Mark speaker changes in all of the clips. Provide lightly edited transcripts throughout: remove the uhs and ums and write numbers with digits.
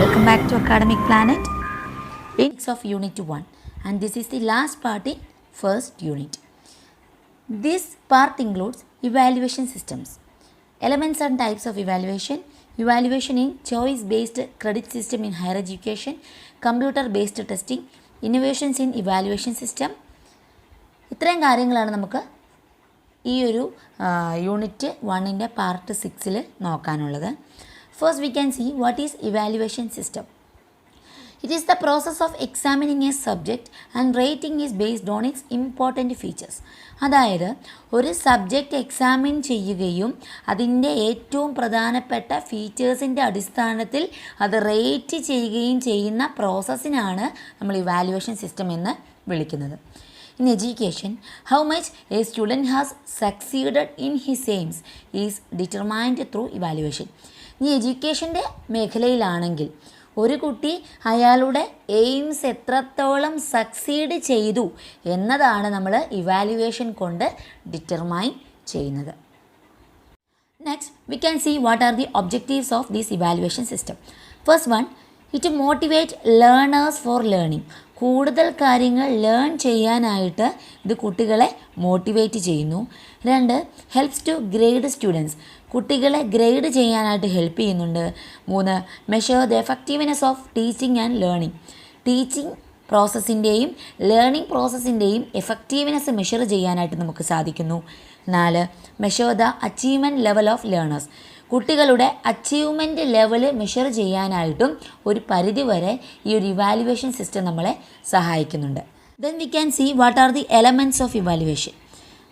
Speaker 1: Welcome back to Academic Planet. It's of Unit 1 and this is the last part in first unit. This part includes evaluation systems, elements and types of evaluation, evaluation in choice-based credit system in higher education, computer-based testing, innovations in evaluation system. ഇത്രയും കാര്യങ്ങളാണ് നമുക്ക് ഈ ഒരു unit 1ൻ്റെ part 6ൽ നോക്കാനുള്ളത്. First we can see what is evaluation system. It is the process of examining a subject and rating is based on its important features. അതായത് ഒരു സബ്ജക്റ്റ് എക്സാമിൻ ചെയ്യുകയും അതിൻ്റെ ഏറ്റവും പ്രധാനപ്പെട്ട ഫീച്ചേഴ്സിൻ്റെ അടിസ്ഥാനത്തിൽ അത് റേറ്റ് ചെയ്യുകയും ചെയ്യുന്ന പ്രോസസ്സിനാണ് നമ്മൾ ഇവാലുവേഷൻ സിസ്റ്റം എന്ന് വിളിക്കുന്നത്. In education, how much a student has succeeded in his aims is determined through evaluation. ഇനി എഡ്യൂക്കേഷൻ്റെ മേഖലയിലാണെങ്കിൽ ഒരു കുട്ടി അയാളുടെ എയിംസ് എത്രത്തോളം സക്സീഡ് ചെയ്തു എന്നതാണ് നമ്മൾ ഇവാലുവേഷൻ കൊണ്ട് ഡിറ്റർമൈൻ ചെയ്യുന്നത്. Next, we can see what are the objectives of this evaluation system. First one, it motivates learners for learning. കൂടുതൽ കാര്യങ്ങൾ ലേൺ ചെയ്യാനായിട്ട് ഇത് കുട്ടികളെ മോട്ടിവേറ്റ് ചെയ്യുന്നു. 2, ഹെൽപ്സ് ടു ഗ്രേഡ് സ്റ്റുഡൻസ്. കുട്ടികളെ ഗ്രേഡ് ചെയ്യാനായിട്ട് ഹെൽപ്പ് ചെയ്യുന്നുണ്ട്. 3, measure the effectiveness of teaching and learning. Teaching പ്രോസസ്സിൻ്റെയും ലേണിംഗ് പ്രോസസ്സിൻ്റെയും എഫക്റ്റീവ്നെസ് മെഷർ ചെയ്യാനായിട്ട് നമുക്ക് സാധിക്കുന്നു. 4, measure the achievement level of learners. കുട്ടികളുടെ അച്ചീവ്മെൻറ്റ് ലെവൽ മെഷർ ചെയ്യാനായിട്ടും ഒരു പരിധിവരെ ഈ ഒരു ഇവാലുവേഷൻ സിസ്റ്റം നമ്മളെ സഹായിക്കുന്നുണ്ട്. Then we can see what are the elements of evaluation.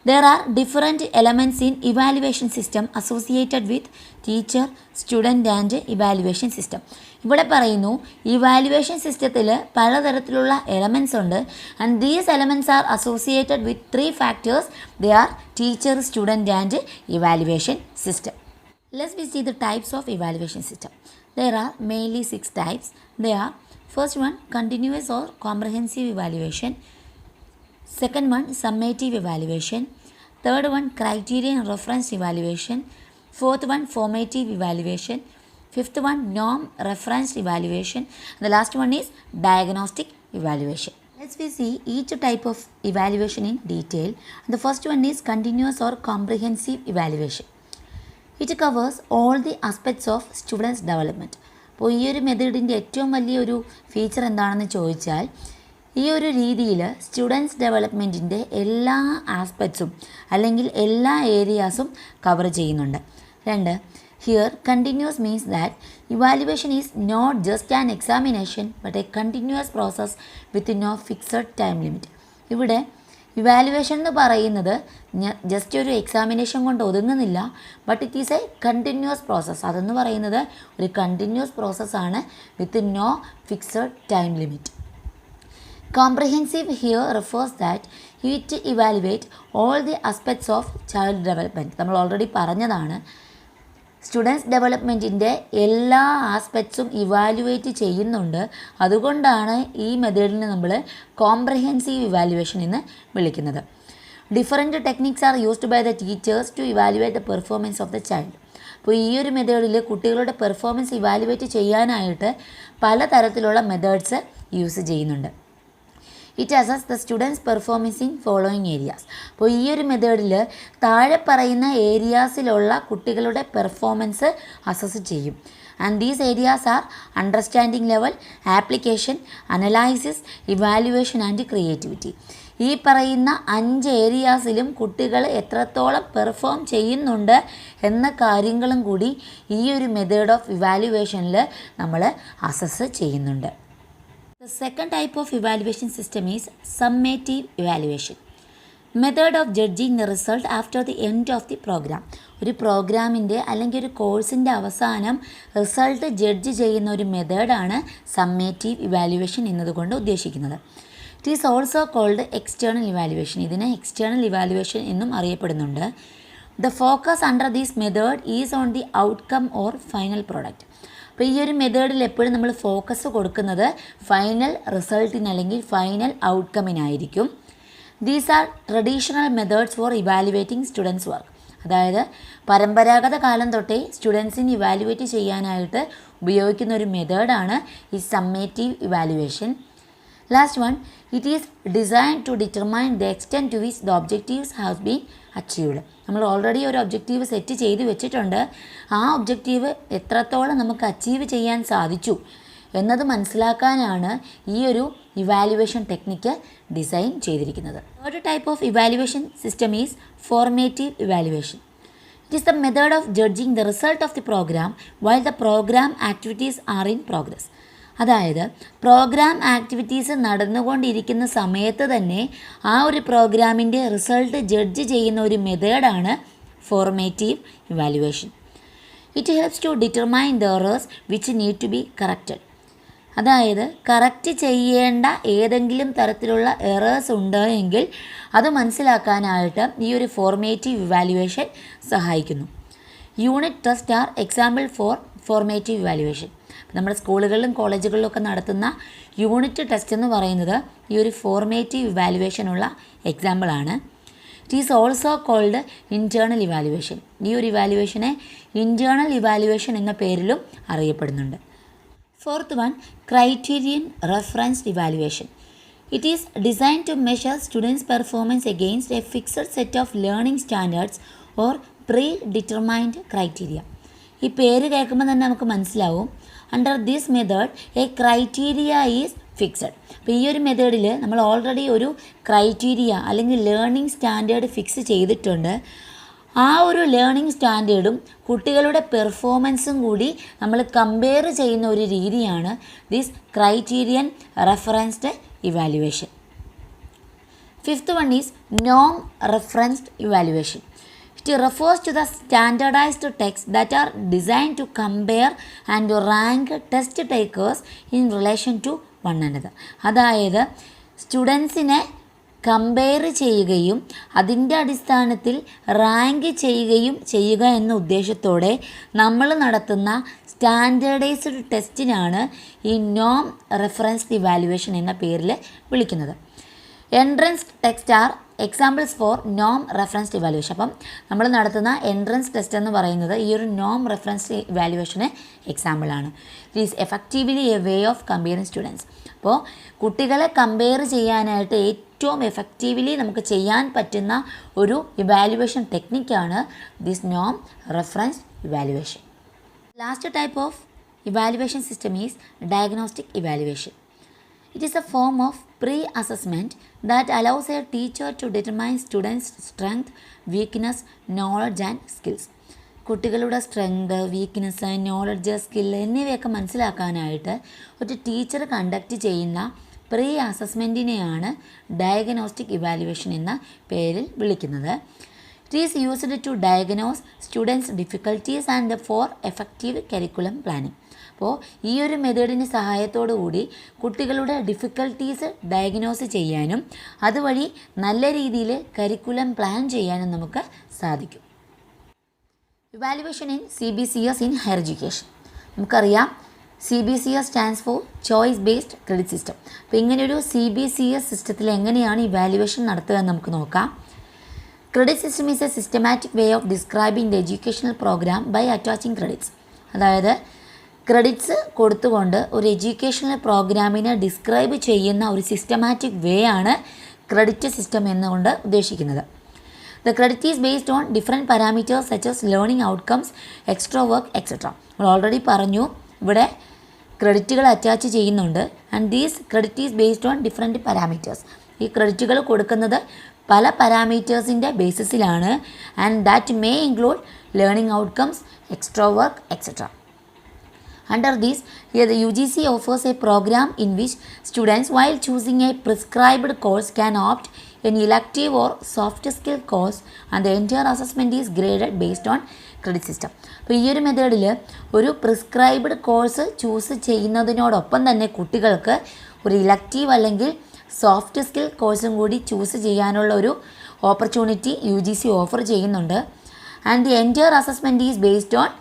Speaker 1: There are different elements in evaluation system associated with teacher, student and evaluation system. ഇവിടെ പറയുന്നു ഇവാലുവേഷൻ സിസ്റ്റത്തിൽ പലതരത്തിലുള്ള എലമെൻറ്റ്സ് ഉണ്ട് and these elements are associated with 3 factors. They are teacher, student and evaluation system. Let's see the types of evaluation system. There are mainly 6 types. They are first one, continuous or comprehensive evaluation. Second one, summative evaluation. Third one, criterion reference evaluation. Fourth one, formative evaluation. Fifth one, norm referenced evaluation. And the last one is diagnostic evaluation. Let's see each type of evaluation in detail. And the first one is continuous or comprehensive evaluation. It covers all the aspects of students' development. അപ്പോൾ ഈ ഒരു മെത്തേഡിൻ്റെ ഏറ്റവും വലിയൊരു feature എന്താണെന്ന് ചോദിച്ചാൽ ഈ ഒരു രീതിയിൽ സ്റ്റുഡൻസ് ഡെവലപ്മെൻറ്റിൻ്റെ എല്ലാ ആസ്പെക്ട്സും അല്ലെങ്കിൽ എല്ലാ ഏരിയാസും കവർ ചെയ്യുന്നുണ്ട്. 2, here continuous means that evaluation is not just an examination but a continuous process with no fixed time limit. ഇവിടെ ഇവാലുവേഷൻ എന്ന് പറയുന്നത് ജസ്റ്റ് ഒരു എക്സാമിനേഷൻ കൊണ്ട് ഒതുങ്ങുന്നില്ല, but it is a continuous process. അതെന്ന് പറയുന്നത് ഒരു കണ്ടിന്യൂസ് പ്രോസസ്സാണ് with no fixed time limit. Comprehensive here refers that it evaluate all the aspects of child development. നമ്മൾ ഓൾറെഡി പറഞ്ഞതാണ് സ്റ്റുഡൻസ് ഡെവലപ്മെൻറ്റിൻ്റെ എല്ലാ ആസ്പെക്ട്സും ഇവാലുവേറ്റ് ചെയ്യുന്നുണ്ട്. അതുകൊണ്ടാണ് ഈ മെത്തേഡിനെ നമ്മൾ കോംപ്രഹെൻസീവ് ഇവാലുവേഷൻ എന്ന് വിളിക്കുന്നത്. Different techniques are used by the teachers to evaluate the performance of the child. അപ്പോൾ ഈ ഒരു മെത്തേഡിൽ കുട്ടികളുടെ പെർഫോമൻസ് ഇവാലുവേറ്റ് ചെയ്യാനായിട്ട് പലതരത്തിലുള്ള മെത്തേഡ്സ് യൂസ് ചെയ്യുന്നുണ്ട്. It assess the students performance in following areas. അപ്പോൾ ഈ ഒരു മെത്തേഡിൽ താഴെ പറയുന്ന ഏരിയാസിലുള്ള കുട്ടികളുടെ പെർഫോമൻസ് അസസ് ചെയ്യും. And these areas are understanding level, application, analysis, evaluation and creativity. ഈ പറയുന്ന 5 ഏരിയാസിലും കുട്ടികൾ എത്രത്തോളം പെർഫോം ചെയ്യുന്നുണ്ട് എന്ന കാര്യങ്ങളും കൂടി ഈ ഒരു മെത്തേഡ് ഓഫ് ഇവാലുവേഷനിൽ നമ്മൾ അസസ് ചെയ്യുന്നുണ്ട്. The second type of evaluation system is summative evaluation. Method of judging the result after the end of the program. ഒരു പ്രോഗ്രാമിൻ്റെ അല്ലെങ്കിൽ ഒരു കോഴ്സിൻ്റെ അവസാനം റിസൾട്ട് ജഡ്ജ് ചെയ്യുന്ന ഒരു മെത്തേഡാണ് സമ്മേറ്റീവ് ഇവാലുവേഷൻ എന്നതുകൊണ്ട് ഉദ്ദേശിക്കുന്നത്. It is also called external evaluation. ഇതിനെ എക്സ്റ്റേണൽ ഇവാലുവേഷൻ എന്നും അറിയപ്പെടുന്നുണ്ട്. The focus under this method is on the outcome or final product. അപ്പോൾ ഈ ഒരു മെത്തേഡിൽ എപ്പോഴും നമ്മൾ ഫോക്കസ് കൊടുക്കുന്നത് ഫൈനൽ റിസൾട്ടിന് അല്ലെങ്കിൽ ഫൈനൽ ഔട്ട്കമിനായിരിക്കും. These are traditional methods for evaluating students work. അതായത് പരമ്പരാഗത കാലം തൊട്ടേ സ്റ്റുഡൻസിന് ഇവാലുവേറ്റ് ചെയ്യാനായിട്ട് ഉപയോഗിക്കുന്ന ഒരു മെത്തേഡാണ് ഈ summative evaluation. Last one, it is design to determine the extent to which the objectives have been achieved. നമ്മൾ ഓൾറെഡി ഒരു ഒബ്ജക്റ്റീവ് സെറ്റ് ചെയ്ത് വെച്ചിട്ടുണ്ട്. ആ ഒബ്ജക്റ്റീവ് എത്രത്തോളം നമുക്ക് അച്ചീവ് ചെയ്യാൻ സാധിച്ചു എന്നത് മനസ്സിലാക്കാനാണ് ഈ ഒരു ഇവാലുവേഷൻ ടെക്നിക്ക് ഡിസൈൻ ചെയ്തിരിക്കുന്നത്. Third type of evaluation system is formative evaluation. It is the method of judging the result of the program while the program activities are in progress. അതായത് പ്രോഗ്രാം ആക്ടിവിറ്റീസ് നടന്നുകൊണ്ടിരിക്കുന്ന സമയത്ത് തന്നെ ആ ഒരു പ്രോഗ്രാമിൻ്റെ result judge ചെയ്യുന്ന ഒരു മെത്തേഡാണ് formative evaluation. It helps to determine the errors which need to be corrected. അതായത് കറക്റ്റ് ചെയ്യേണ്ട ഏതെങ്കിലും തരത്തിലുള്ള എറേഴ്സ് ഉണ്ട് എങ്കിൽ അത് മനസ്സിലാക്കാനായിട്ട് ഈ ഒരു ഫോർമേറ്റീവ് ഇവാലുവേഷൻ സഹായിക്കുന്നു. Unit test are example for formative evaluation. നമ്മുടെ സ്കൂളുകളിലും കോളേജുകളിലും ഒക്കെ നടത്തുന്ന യൂണിറ്റ് ടെസ്റ്റ് എന്ന് പറയുന്നത് ഈ ഒരു ഫോർമേറ്റീവ് ഇവാലുവേഷനുള്ള എക്സാമ്പിളാണ്. It is also called internal evaluation. ഈ ഒരു ഇവാലുവേഷനെ ഇൻറ്റേർണൽ ഇവാലുവേഷൻ എന്ന പേരിലും അറിയപ്പെടുന്നുണ്ട്. Fourth one, criterion referenced evaluation. It is design to measure students performance against a fixed set of learning standards or pre determined criteria. ഈ പേര് കേൾക്കുമ്പോൾ തന്നെ നമുക്ക് മനസ്സിലാവും. Under this method a criteria is fixed. അപ്പോൾ ഈ ഒരു മെത്തേഡിൽ നമ്മൾ ഓൾറെഡി ഒരു ക്രൈറ്റീരിയ അല്ലെങ്കിൽ ലേണിംഗ് സ്റ്റാൻഡേർഡ് ഫിക്സ് ചെയ്തിട്ടുണ്ട്. ആ ഒരു ലേണിംഗ് സ്റ്റാൻഡേർഡും കുട്ടികളുടെ പെർഫോമൻസും കൂടി നമ്മൾ കമ്പയർ ചെയ്യുന്ന ഒരു രീതിയാണ് this criterion referenced evaluation. Fifth one is നോം referenced evaluation. It refers to the standardized texts that are designed to compare and rank test takers in relation to one another. അതായത് സ്റ്റുഡൻസിനെ compare ചെയ്യുകയും അതിൻ്റെ അടിസ്ഥാനത്തിൽ rank ചെയ്യുക എന്ന ഉദ്ദേശത്തോടെ നമ്മൾ നടത്തുന്ന സ്റ്റാൻഡേർഡൈസ്ഡ് ടെസ്റ്റിനാണ് ഈ നോം റെഫറൻസ്ഡ് ഇവാലുവേഷൻ എന്ന പേരിൽ വിളിക്കുന്നത്. Entrance test are examples for നോം റെഫറൻസ്ഡ് ഇവാലുവേഷൻ. അപ്പം നമ്മൾ നടത്തുന്ന എൻട്രൻസ് ടെസ്റ്റ് എന്ന് പറയുന്നത് ഈ ഒരു നോം റെഫറൻസ്ഡ് ഇവാലുവേഷന് എക്സാമ്പിളാണ്. It is effectively a way of comparing students. അപ്പോൾ കുട്ടികളെ കമ്പയർ ചെയ്യാനായിട്ട് ഏറ്റവും എഫക്റ്റീവ്ലി നമുക്ക് ചെയ്യാൻ പറ്റുന്ന ഒരു ഇവാലുവേഷൻ ടെക്നിക്കാണ് ദിസ് നോം referenced evaluation. Last type of evaluation system is diagnostic evaluation. It is a form of pre-assessment that allows a teacher to determine students' strength, weakness, knowledge and skills. കുട്ടികളുടെ strength, weakness, knowledge, skill എന്നിവയൊക്കെ മനസ്സിലാക്കാനായിട്ട് ഒരു teacher conduct ചെയ്യുന്ന pre അസസ്മെൻറ്റിനെയാണ് diagnostic evaluation എന്ന പേരിൽ വിളിക്കുന്നത്. It is used to diagnose students difficulties and for effective curriculum planning. അപ്പോൾ ഈ ഒരു മെത്തേഡിൻ്റെ സഹായത്തോടു കൂടി കുട്ടികളുടെ ഡിഫിക്കൽട്ടീസ് ഡയഗ്നോസ് ചെയ്യാനും അതുവഴി നല്ല രീതിയിൽ കരിക്കുലം പ്ലാൻ ചെയ്യാനും നമുക്ക് സാധിക്കും. Evaluation in CBCS in higher education. നമുക്കറിയാം CBCS stands for choice based credit system. അപ്പോൾ ഇങ്ങനെയൊരു CBCS സിസ്റ്റത്തിൽ എങ്ങനെയാണ് ഇവാലുവേഷൻ നടത്തുക എന്ന് നമുക്ക് നോക്കാം. Credit system is a systematic way of describing the educational program by attaching credits. അതായത് ക്രെഡിറ്റ്സ് കൊടുത്തുകൊണ്ട് ഒരു എഡ്യൂക്കേഷണൽ പ്രോഗ്രാമിനെ ഡിസ്ക്രൈബ് ചെയ്യുന്ന ഒരു സിസ്റ്റമാറ്റിക് വേ ആണ് ക്രെഡിറ്റ് സിസ്റ്റം എന്നുകൊണ്ട് ഉദ്ദേശിക്കുന്നത്. The credit is based on different parameters such as learning outcomes, extra work etcetera. നമ്മൾ ഓൾറെഡി പറഞ്ഞു ഇവിടെ ക്രെഡിറ്റുകൾ അറ്റാച്ച് ചെയ്യുന്നുണ്ട്. And these credit is based on different parameters. ഈ ക്രെഡിറ്റുകൾ കൊടുക്കുന്നത് പല പാരാമീറ്റേഴ്സിൻ്റെ ബേസിസിലാണ്. And that may include learning outcomes, extra work etcetera. Under this, here the UGC offers a program in which students, while choosing a prescribed course, can opt an elective or soft skill course, and the entire assessment is graded based on credit system. അപ്പോൾ ഈ ഒരു മെത്തേഡിൽ ഒരു prescribed course choose ചെയ്യുന്നതിനോടൊപ്പം തന്നെ കുട്ടികൾക്ക് ഒരു elective അല്ലെങ്കിൽ soft skill കോഴ്സും കൂടി ചൂസ് ചെയ്യാനുള്ള ഒരു ഓപ്പർച്യൂണിറ്റി UGC ഓഫർ ചെയ്യുന്നുണ്ട്. And the entire assessment is based on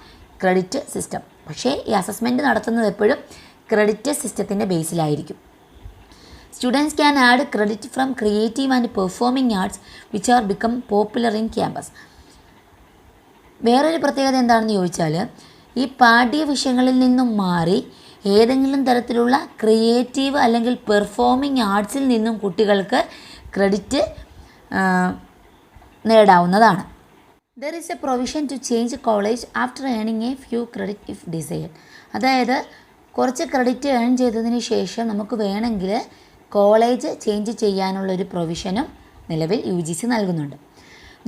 Speaker 1: credit system. പക്ഷേ ഈ അസസ്മെൻറ്റ് നടത്തുന്നത് എപ്പോഴും ക്രെഡിറ്റ് സിസ്റ്റത്തിൻ്റെ ബേസിലായിരിക്കും. Students can add credit from creative and performing arts which are become popular in campus. വേറൊരു പ്രത്യേകത എന്താണെന്ന് ചോദിച്ചാൽ ഈ പാഠ്യ വിഷയങ്ങളിൽ നിന്നും മാറി ഏതെങ്കിലും തരത്തിലുള്ള ക്രിയേറ്റീവ് അല്ലെങ്കിൽ പെർഫോമിംഗ് ആർട്സിൽ നിന്നും കുട്ടികൾക്ക് ക്രെഡിറ്റ് നേടാവുന്നതാണ്. There is a provision to change college after earning a few credit if desired. അതായത് കുറച്ച് ക്രെഡിറ്റ് ഏൺ ചെയ്തതിന് ശേഷം നമുക്ക് വേണമെങ്കിൽ കോളേജ് ചേഞ്ച് ചെയ്യാനുള്ളൊരു പ്രൊവിഷനും നിലവിൽ UGC നൽകുന്നുണ്ട്.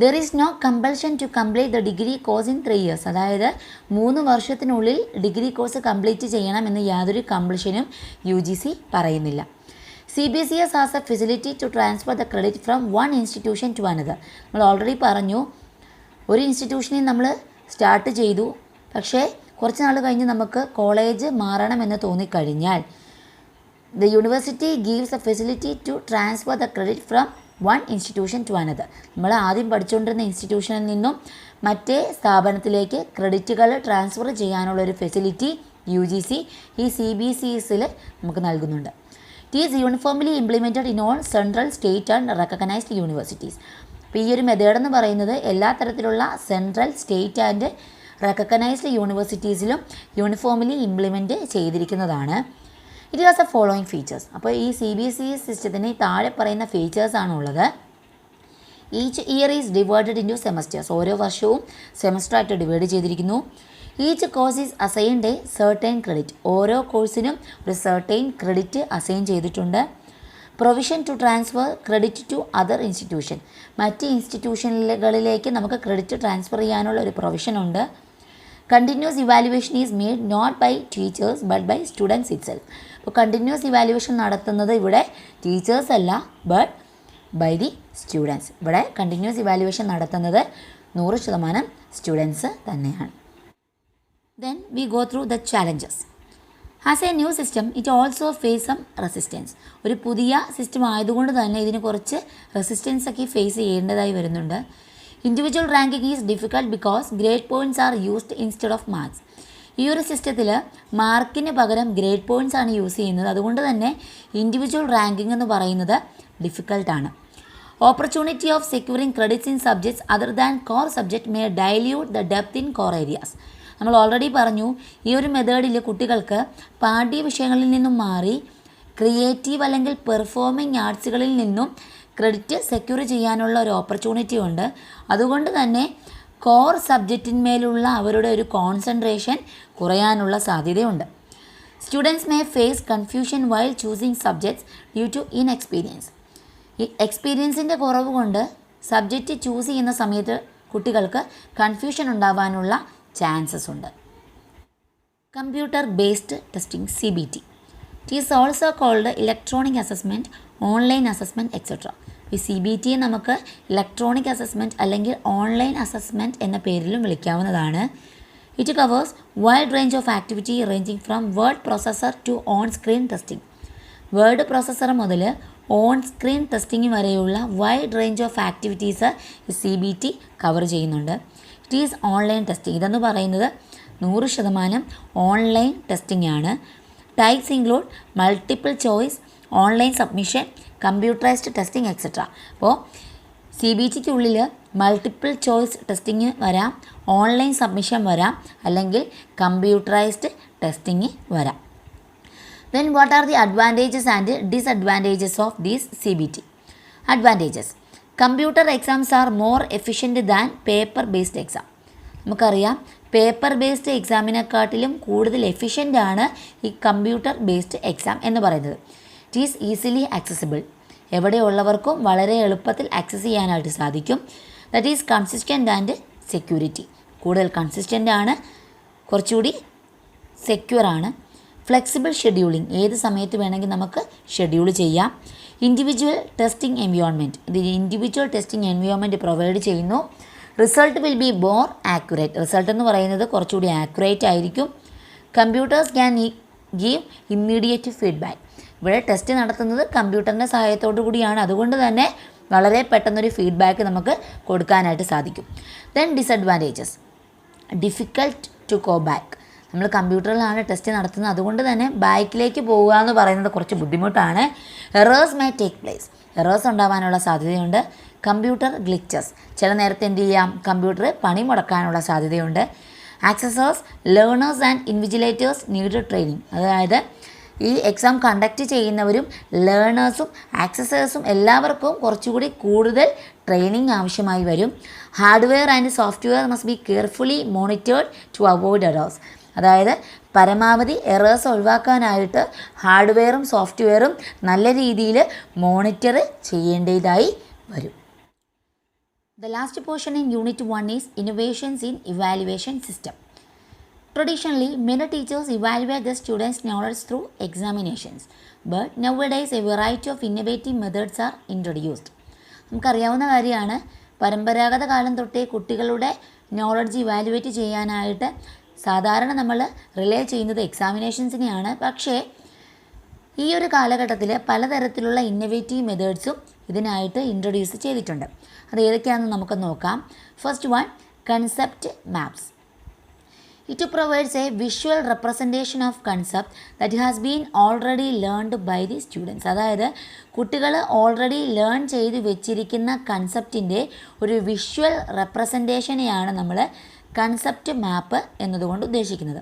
Speaker 1: There is no compulsion to complete the degree course in 3 years. അതായത് 3 വർഷത്തിനുള്ളിൽ ഡിഗ്രി കോഴ്സ് കംപ്ലീറ്റ് ചെയ്യണമെന്ന് യാതൊരു കമ്പൽഷനും UGC പറയുന്നില്ല. CBCS has a facility to transfer the credit from one institution to another. നമ്മൾ ഓൾറെഡി പറഞ്ഞു, ഒരു ഇൻസ്റ്റിറ്റ്യൂഷനിൽ നമ്മൾ സ്റ്റാർട്ട് ചെയ്തു, പക്ഷേ കുറച്ച് നാൾ കഴിഞ്ഞ് നമുക്ക് കോളേജ് മാറണമെന്ന് തോന്നിക്കഴിഞ്ഞാൽ the university gives a facility to transfer the credit from one institution to another. നമ്മൾ ആദ്യം പഠിച്ചുകൊണ്ടിരുന്ന ഇൻസ്റ്റിറ്റ്യൂഷനിൽ നിന്നും മറ്റേ സ്ഥാപനത്തിലേക്ക് ക്രെഡിറ്റുകൾ ട്രാൻസ്ഫർ ചെയ്യാനുള്ളൊരു ഫെസിലിറ്റി UGC ഈ CBCSൽ നമുക്ക് നൽകുന്നുണ്ട്. It is uniformly implemented in all central, state and recognized universities. അപ്പോൾ ഈ ഒരു മെത്തേഡ് എന്ന് പറയുന്നത് എല്ലാ തരത്തിലുള്ള സെൻട്രൽ, സ്റ്റേറ്റ് ആൻഡ് റെക്കഗ്നൈസ്ഡ് യൂണിവേഴ്സിറ്റീസിലും യൂണിഫോംലി ഇംപ്ലിമെൻറ്റ് ചെയ്തിരിക്കുന്നതാണ്. It has a following features. അപ്പോൾ ഈ CBCS സിസ്റ്റത്തിന് താഴെ പറയുന്ന ഫീച്ചേഴ്സാണുള്ളത്. Each year is divided into semesters. ഓരോ വർഷവും സെമസ്റ്ററായിട്ട് ഡിവൈഡ് ചെയ്തിരിക്കുന്നു. Each course is assigned a certain credit. ഓരോ കോഴ്സിനും ഒരു സെർട്ടൈൻ ക്രെഡിറ്റ് അസൈൻ ചെയ്തിട്ടുണ്ട്. Provision to transfer credit to other institution. മറ്റ് ഇൻസ്റ്റിറ്റ്യൂഷനുകളിലേക്ക് നമുക്ക് ക്രെഡിറ്റ് ട്രാൻസ്ഫർ ചെയ്യാനുള്ള ഒരു പ്രൊവിഷനുണ്ട്. Continuous evaluation is made not by teachers but by students itself. അപ്പോൾ കണ്ടിന്യൂസ് ഇവാലുവേഷൻ നടത്തുന്നത് ഇവിടെ ടീച്ചേഴ്സ് അല്ല, ബട്ട് ബൈ ദി സ്റ്റുഡൻസ്. ഇവിടെ കണ്ടിന്യൂസ് ഇവാലുവേഷൻ നടത്തുന്നത് 100% സ്റ്റുഡൻസ് തന്നെയാണ്. Then we go through the challenges. As a new system it also face some resistance. ഒരു പുതിയ system ആയതുകൊണ്ട് തന്നെ ഇതിന് കുറച്ച് റെസിസ്റ്റൻസ് ഒക്കെ ഫേസ് ചെയ്യേണ്ടതായി വരുന്നുണ്ട്. Individual ranking is difficult because grade points are used instead of marks. ഈ ഒരു സിസ്റ്റത്തിൽ മാർക്കിന് പകരം ഗ്രേഡ് പോയിൻറ്റ്സ് ആണ് യൂസ് ചെയ്യുന്നത്. അതുകൊണ്ട് തന്നെ ഇൻഡിവിജ്വൽ റാങ്കിങ് എന്ന് പറയുന്നത് ഡിഫിക്കൽട്ടാണ്. Opportunity of securing credits in subjects other than core subject may dilute the depth in core areas. നമ്മൾ ഓൾറെഡി പറഞ്ഞു, ഈ ഒരു മെത്തേഡിൽ കുട്ടികൾക്ക് പാഠ്യ വിഷയങ്ങളിൽ നിന്നും മാറി ക്രിയേറ്റീവ് അല്ലെങ്കിൽ പെർഫോമിംഗ് ആർട്സുകളിൽ നിന്നും ക്രെഡിറ്റ് സെക്യൂർ ചെയ്യാനുള്ള ഒരു ഓപ്പർച്യൂണിറ്റി ഉണ്ട്. അതുകൊണ്ട് തന്നെ കോർ സബ്ജക്റ്റിന്മേലുള്ള അവരുടെ ഒരു കോൺസെൻട്രേഷൻ കുറയാനുള്ള സാധ്യതയുണ്ട്. Students may face confusion while choosing subjects due to inexperience. ഈ എക്സ്പീരിയൻസിൻ്റെ കുറവ് കൊണ്ട് സബ്ജക്റ്റ് ചൂസ് ചെയ്യുന്ന സമയത്ത് കുട്ടികൾക്ക് കൺഫ്യൂഷൻ ഉണ്ടാവാനുള്ള ചാൻസസ് ഉണ്ട്. Computer based testing CBT. It is also called electronic assessment, online assessment etcetera. ഈ CBT നമുക്ക് ഇലക്ട്രോണിക് അസസ്മെൻറ്റ് അല്ലെങ്കിൽ ഓൺലൈൻ അസസ്മെൻറ്റ് എന്ന പേരിലും വിളിക്കാവുന്നതാണ്. It covers wide range of activity ranging from word processor to on screen testing. Word processor മുതൽ on screen testing വരെയുള്ള wide range of activities CBT cover ചെയ്യുന്നുണ്ട്. It is online testing. ഇതെന്ന് പറയുന്നത് 100% online testing ആണ്. Types include multiple choice, online submission, computerised testing etcetera. അപ്പോൾ CBTക്കുള്ളിൽ multiple choice testing വരാം, online submission വരാം, അല്ലെങ്കിൽ കമ്പ്യൂട്ടറൈസ്ഡ് ടെസ്റ്റിംഗ് വരാം. Then what are the advantages and disadvantages of these CBT? Advantages. Computer exams are more efficient than paper based exam. നമുക്കറിയാം, paper based എക്സാമിനെക്കാട്ടിലും കൂടുതൽ efficient ആണ് ഈ കമ്പ്യൂട്ടർ ബേസ്ഡ് എക്സാം എന്ന് പറയുന്നത്. It is easily accessible. എവിടെയുള്ളവർക്കും വളരെ എളുപ്പത്തിൽ ആക്സസ് ചെയ്യാനായിട്ട് സാധിക്കും. That is consistent and security. കൂടുതൽ കൺസിസ്റ്റൻ്റ് ആണ്, കുറച്ചുകൂടി സെക്യൂർ ആണ്. Flexible scheduling. ഏത് സമയത്ത് വേണമെങ്കിൽ നമുക്ക് ഷെഡ്യൂൾ ചെയ്യാം. Individual testing environment. ഇത് ഇൻഡിവിജ്വൽ ടെസ്റ്റിംഗ് എൻവയോൺമെൻറ്റ് പ്രൊവൈഡ് ചെയ്യുന്നു. Result will be more accurate. Result എന്ന് പറയുന്നത് കുറച്ചുകൂടി ആക്യുറേറ്റ് ആയിരിക്കും. Computers can give immediate feedback. ഇവിടെ ടെസ്റ്റ് നടത്തുന്നത് കമ്പ്യൂട്ടറിൻ്റെ സഹായത്തോടു കൂടിയാണ്. അതുകൊണ്ട് തന്നെ വളരെ പെട്ടെന്നൊരു ഫീഡ്ബാക്ക് നമുക്ക് കൊടുക്കാനായിട്ട് സാധിക്കും. Then disadvantages. Difficult to go back. നമ്മൾ കമ്പ്യൂട്ടറിലാണ് ടെസ്റ്റ് നടത്തുന്നത്, അതുകൊണ്ട് തന്നെ ബാക്കിലേക്ക് പോകുക എന്ന് പറയുന്നത് കുറച്ച് ബുദ്ധിമുട്ടാണ്. Errors may take place. Errors ഉണ്ടാവാനുള്ള സാധ്യതയുണ്ട്. Computer glitches. ചില നേരത്തെ എന്ത് ചെയ്യാം, കമ്പ്യൂട്ടർ പണി മുടക്കാനുള്ള സാധ്യതയുണ്ട്. Assessors, learners and invigilators need training. അതായത് ഈ എക്സാം കണ്ടക്ട് ചെയ്യുന്നവരും ലേണേഴ്സും ആക്സസേഴ്സും എല്ലാവർക്കും കുറച്ചുകൂടി കൂടുതൽ ട്രെയിനിങ് ആവശ്യമായി വരും. Hardware and software must be carefully monitored to avoid errors. അതായത് പരമാവധി എറേഴ്സ് ഒഴിവാക്കാനായിട്ട് ഹാർഡ്വെയറും സോഫ്റ്റ്വെയറും നല്ല രീതിയിൽ മോണിറ്റർ ചെയ്യേണ്ടതായി വരും. The last portion in Unit 1 is Innovations in Evaluation System. Traditionally, many teachers evaluate their students' knowledge through examinations, but nowadays a variety of innovative methods are introduced. നമുക്കറിയാവുന്ന കാര്യമാണ്, പരമ്പരാഗത കാലം തൊട്ടേ കുട്ടികളുടെ നോളജ് ഇവാലുവേറ്റ് ചെയ്യാനായിട്ട് സാധാരണ നമ്മൾ റിലേ ചെയ്യുന്നത് എക്സാമിനേഷൻസിനെയാണ്. പക്ഷേ ഈ ഒരു കാലഘട്ടത്തിൽ പലതരത്തിലുള്ള ഇന്നോവേറ്റീവ് മെത്തേഡ്സും ഇതിനായിട്ട് ഇൻട്രൊഡ്യൂസ് ചെയ്തിട്ടുണ്ട്. അത് ഏതൊക്കെയാണെന്ന് നമുക്ക് നോക്കാം. First one, concept maps. It provides a visual representation of concept that has been already learned by the students. അതായത് കുട്ടികൾ ഓൾറെഡി ലേൺ ചെയ്ത് വെച്ചിരിക്കുന്ന കൺസെപ്റ്റിൻ്റെ ഒരു വിഷ്വൽ റെപ്രസെൻറ്റേഷനെയാണ് നമ്മൾ കൺസെപ്റ്റ് മാപ്പ് എന്നതുകൊണ്ട് ഉദ്ദേശിക്കുന്നത്.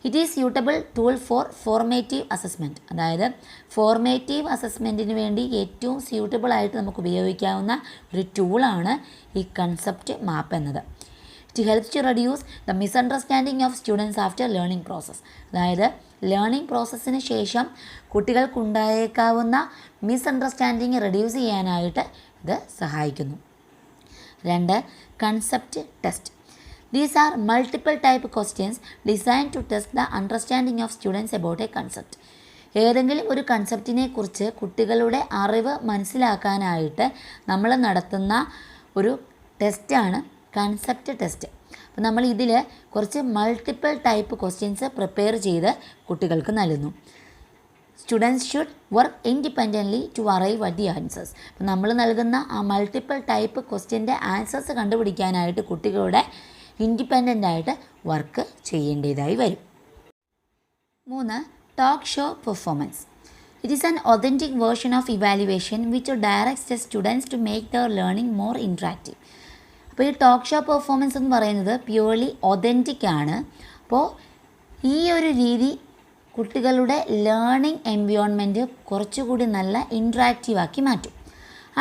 Speaker 1: It is suitable tool for formative assessment. അതായത് formative അസസ്മെൻറ്റിന് വേണ്ടി ഏറ്റവും സ്യൂട്ടബിളായിട്ട് നമുക്ക് ഉപയോഗിക്കാവുന്ന ഒരു ടൂളാണ് ഈ കൺസെപ്റ്റ് മാപ്പ് എന്നത്. It helps to reduce the misunderstanding of students after learning process. അതായത് ലേണിംഗ് പ്രോസസ്സിന് ശേഷം കുട്ടികൾക്കുണ്ടായേക്കാവുന്ന മിസ്അണ്ടർസ്റ്റാൻഡിങ് റെഡ്യൂസ് ചെയ്യാനായിട്ട് ഇത് സഹായിക്കുന്നു. 2, concept test. These are multiple type questions designed to test the understanding of students about a concept. ഏതെങ്കിലും ഒരു കൺസെപ്റ്റിനെ കുറിച്ച് കുട്ടികളുടെ അറിവ് മനസ്സിലാക്കാനായിട്ട് നമ്മൾ നടത്തുന്ന ഒരു ടെസ്റ്റാണ് കൺസെപ്റ്റ് ടെസ്റ്റ്. അപ്പോൾ നമ്മൾ ഇതിൽ കുറച്ച് മൾട്ടിപ്പിൾ ടൈപ്പ് ക്വസ്റ്റ്യൻസ് പ്രിപ്പയർ ചെയ്ത് കുട്ടികൾക്ക് നൽകുന്നു. Students should work independently to arrive at the answers. അപ്പോൾ നമ്മൾ നൽകുന്ന ആ മൾട്ടിപ്പിൾ ടൈപ്പ് ക്വസ്റ്റ്യൻ്റെ ആൻസേഴ്സ് കണ്ടുപിടിക്കാനായിട്ട് കുട്ടികളുടെ ഇൻഡിപെൻഡൻ്റ് ആയിട്ട് വർക്ക് ചെയ്യേണ്ടതായി വരും. 3, talk show performance. It is an authentic version of evaluation which directs the students to make their learning more interactive. അപ്പോൾ ഈ ടോക്ക് ഷോ പെർഫോമൻസ് എന്ന് പറയുന്നത് പ്യുവർലി ഒതൻറ്റിക് ആണ്. അപ്പോൾ ഈ ഒരു രീതി കുട്ടികളുടെ ലേണിംഗ് എൻവയോൺമെൻറ്റ് കുറച്ചുകൂടി നല്ല ഇൻട്രാക്റ്റീവ് ആക്കി മാറ്റും.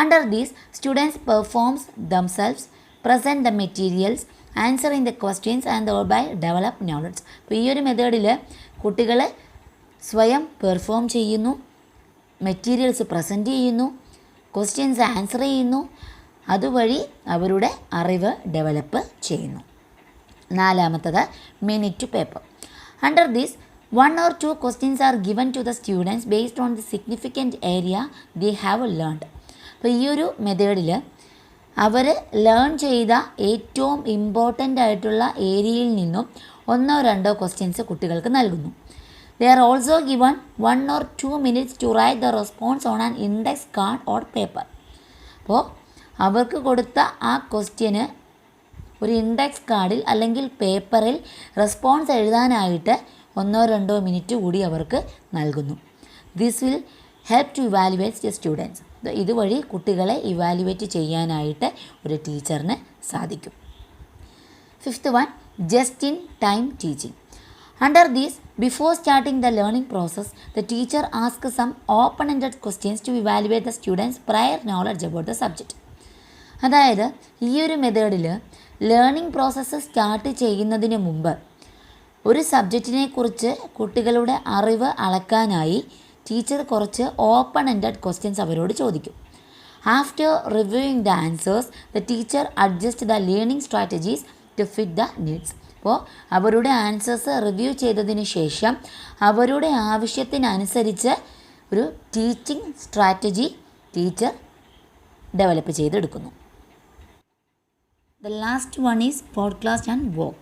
Speaker 1: Under these students performs themselves, present the materials, answering the questions and thereby develop knowledge. അപ്പോൾ ഈ ഒരു മെത്തേഡിൽ കുട്ടികൾ സ്വയം പെർഫോം ചെയ്യുന്നു, മെറ്റീരിയൽസ് പ്രസൻറ്റ് ചെയ്യുന്നു, ക്വസ്റ്റ്യൻസ് ആൻസർ ചെയ്യുന്നു, അതുവഴി അവരുടെ അറിവ് ഡെവലപ്പ് ചെയ്യുന്നു. 4, minute to paper. Under these 1 or 2 questions are given to the students based on the significant area they have learned. അപ്പോൾ ഈ ഒരു മെത്തേഡിൽ അവർ ലേൺ ചെയ്ത ഏറ്റവും ഇമ്പോർട്ടൻ്റ് ആയിട്ടുള്ള ഏരിയയിൽ നിന്നും 1 or 2 ക്വസ്റ്റ്യൻസ് കുട്ടികൾക്ക് നൽകുന്നു. They are also given 1 or 2 minutes to write the response on an index card or paper. അപ്പോൾ അവർക്ക് കൊടുത്ത ആ ക്വസ്റ്റ്യന് ഒരു ഇൻഡെക്സ് കാർഡിൽ അല്ലെങ്കിൽ പേപ്പറിൽ റെസ്പോൺസ് എഴുതാനായിട്ട് 1 or 2 minutes കൂടി അവർക്ക് നൽകുന്നു. This will help to evaluate the students. ഇതുവഴി കുട്ടികളെ ഇവാലുവേറ്റ് ചെയ്യാനായിട്ട് ഒരു ടീച്ചറിന് സാധിക്കും. 5, just in time teaching. Under these, before starting the learning process, the teacher ask some open ended questions to evaluate the students prior knowledge about the subject. അതായത് ഈ ഒരു മെത്തേഡിൽ ലേണിംഗ് പ്രോസസ്സ് സ്റ്റാർട്ട് ചെയ്യുന്നതിന് മുമ്പ് ഒരു സബ്ജക്റ്റിനെ കുറിച്ച് കുട്ടികളുടെ അറിവ് അളക്കാനായി ടീച്ചർ കുറച്ച് ഓപ്പൺ എൻഡഡ് ക്വസ്റ്റ്യൻസ് അവരോട് ചോദിക്കും. After reviewing the answers, the teacher adjust the learning strategies to fit the needs. അപ്പോൾ അവരുടെ ആൻസേഴ്സ് റിവ്യൂ ചെയ്തതിന് ശേഷം അവരുടെ ആവശ്യത്തിനനുസരിച്ച് ഒരു ടീച്ചിങ് സ്ട്രാറ്റജി ടീച്ചർ ഡെവലപ്പ് ചെയ്തെടുക്കുന്നു. The last one is podcast and walk.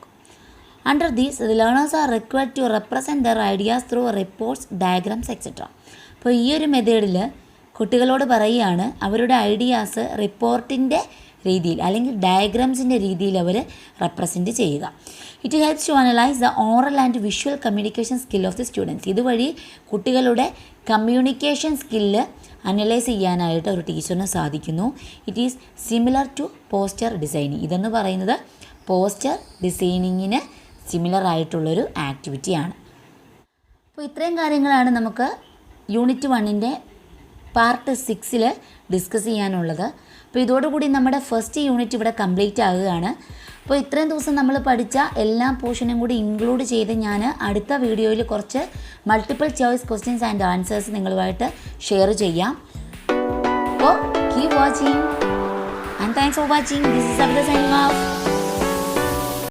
Speaker 1: Under these, the learners are required to represent their ideas through reports, diagrams, etc. അപ്പോൾ ഈ ഒരു മെത്തേഡിൽ കുട്ടികളോട് പറയുകയാണ് അവരുടെ ഐഡിയാസ് റിപ്പോർട്ടിൻ്റെ രീതിയിൽ അല്ലെങ്കിൽ ഡയഗ്രാംസിൻ്റെ രീതിയിൽ അവർ റെപ്രസെൻറ്റ് ചെയ്യുക. It helps to analyse the oral and visual communication skill of the students. ഇതുവഴി കുട്ടികളുടെ കമ്മ്യൂണിക്കേഷൻ സ്കില്ല് അനലൈസ് ചെയ്യാനായിട്ട് ഒരു ടീച്ചറിന് സാധിക്കുന്നു. It is similar to poster designing. ഇതെന്ന് പറയുന്നത് പോസ്റ്റർ ഡിസൈനിങ്ങിന് സിമിലർ ആയിട്ടുള്ളൊരു ആക്ടിവിറ്റിയാണ്. അപ്പോൾ ഇത്രയും കാര്യങ്ങളാണ് നമുക്ക് യൂണിറ്റ് 1ൻ്റെ പാർട്ട് 6 ഡിസ്കസ് ചെയ്യാനുള്ളത്. അപ്പോൾ ഇതോടുകൂടി നമ്മുടെ ഫസ്റ്റ് യൂണിറ്റ് ഇവിടെ കംപ്ലീറ്റ് ആകുകയാണ്. അപ്പോൾ ഇത്രയും ദിവസം നമ്മൾ പഠിച്ച എല്ലാ പോർഷനും കൂടി ഇൻക്ലൂഡ് ചെയ്ത് ഞാൻ അടുത്ത വീഡിയോയിൽ കുറച്ച് multiple choice questions and answers നിങ്ങളുമായിട്ട് ഷെയർ ചെയ്യാം. അപ്പോൾ keep watching and thanks for watching. This is Sabitha signing off.